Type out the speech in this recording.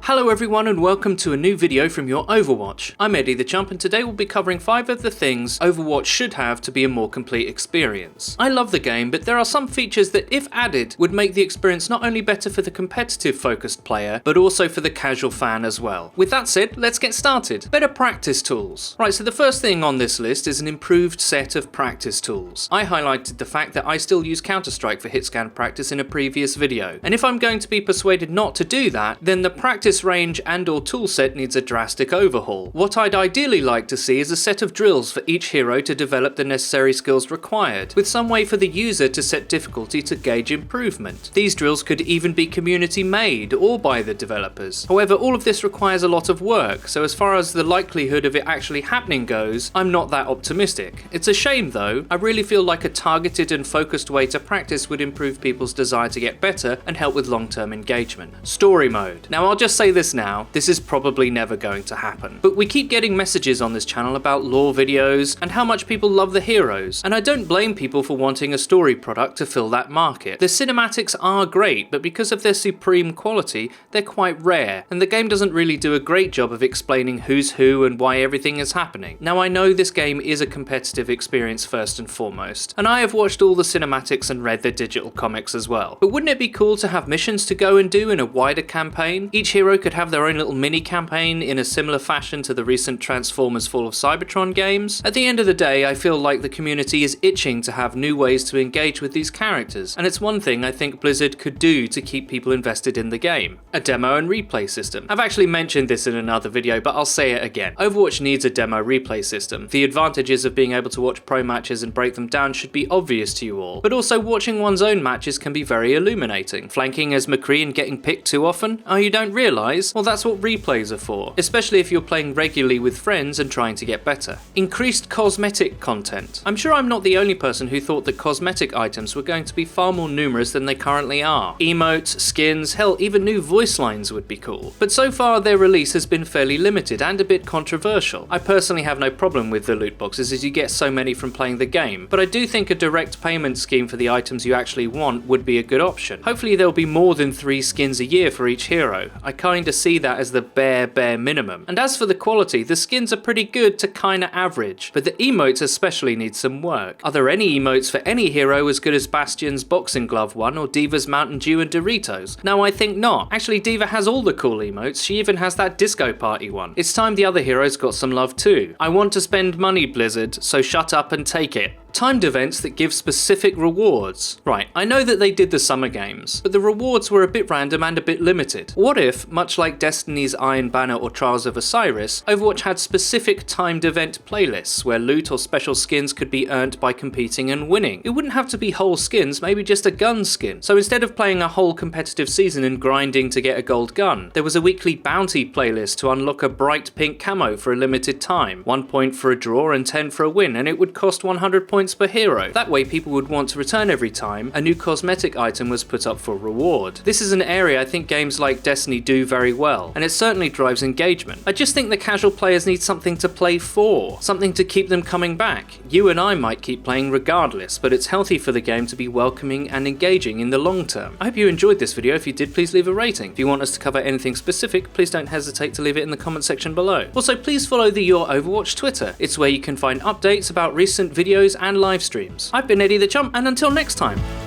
Hello everyone and welcome to a new video from Your Overwatch. I'm Eddie the Chump and today we'll be covering 5 of the things Overwatch should have to be a more complete experience. I love the game, but there are some features that if added would make the experience not only better for the competitive focused player, but also for the casual fan as well. With that said, let's get started. Better practice tools. Right, so the first thing on this list is an improved set of practice tools. I highlighted the fact that I still use Counter-Strike for hit scan practice in a previous video, and if I'm going to be persuaded not to do that, then the practice range and or toolset needs a drastic overhaul. What I'd ideally like to see is a set of drills for each hero to develop the necessary skills required, with some way for the user to set difficulty to gauge improvement. These drills could even be community made or by the developers. However, all of this requires a lot of work, so as far as the likelihood of it actually happening goes, I'm not that optimistic. It's a shame though. I really feel like a targeted and focused way to practice would improve people's desire to get better and help with long-term engagement. Story mode. Now I'll just say this now, this is probably never going to happen. But we keep getting messages on this channel about lore videos and how much people love the heroes, and I don't blame people for wanting a story product to fill that market. The cinematics are great, but because of their supreme quality, they're quite rare, and the game doesn't really do a great job of explaining who's who and why everything is happening. Now I know this game is a competitive experience first and foremost, and I have watched all the cinematics and read the digital comics as well. But wouldn't it be cool to have missions to go and do in a wider campaign? Each hero could have their own little mini campaign in a similar fashion to the recent Transformers Fall of Cybertron games. At the end of the day, I feel like the community is itching to have new ways to engage with these characters, and it's one thing I think Blizzard could do to keep people invested in the game. A demo and replay system. I've actually mentioned this in another video, but I'll say it again. Overwatch needs a demo replay system. The advantages of being able to watch pro matches and break them down should be obvious to you all, but also watching one's own matches can be very illuminating. Flanking as McCree and getting picked too often? Oh, you don't realise? Well, that's what replays are for, especially if you're playing regularly with friends and trying to get better. Increased cosmetic content. I'm sure I'm not the only person who thought that cosmetic items were going to be far more numerous than they currently are. Emotes, skins, hell, even new voice lines would be cool. But so far their release has been fairly limited and a bit controversial. I personally have no problem with the loot boxes as you get so many from playing the game, but I do think a direct payment scheme for the items you actually want would be a good option. Hopefully there'll be more than 3 skins a year for each hero. I kinda see that as the bare minimum. And as for the quality, the skins are pretty good to kinda average, but the emotes especially need some work. Are there any emotes for any hero as good as Bastion's boxing glove one or Diva's Mountain Dew and Doritos? No, I think not. Actually, Diva has all the cool emotes. She even has that disco party one. It's time the other heroes got some love too. I want to spend money, Blizzard, so shut up and take it. Timed events that give specific rewards. Right, I know that they did the summer games, but the rewards were a bit random and a bit limited. What if, much like Destiny's Iron Banner or Trials of Osiris, Overwatch had specific timed event playlists where loot or special skins could be earned by competing and winning? It wouldn't have to be whole skins, maybe just a gun skin. So instead of playing a whole competitive season and grinding to get a gold gun, there was a weekly bounty playlist to unlock a bright pink camo for a limited time. 1 point for a draw and 10 for a win, and it would cost 100 points per hero. That way people would want to return every time a new cosmetic item was put up for reward. This is an area I think games like Destiny do very well, and it certainly drives engagement. I just think the casual players need something to play for, something to keep them coming back. You and I might keep playing regardless, but it's healthy for the game to be welcoming and engaging in the long term. I hope you enjoyed this video. If you did, please leave a rating. If you want us to cover anything specific, please don't hesitate to leave it in the comment section below. Also, please follow the Your Overwatch Twitter. It's where you can find updates about recent videos and live streams. I've been Eddie the Chump, and until next time.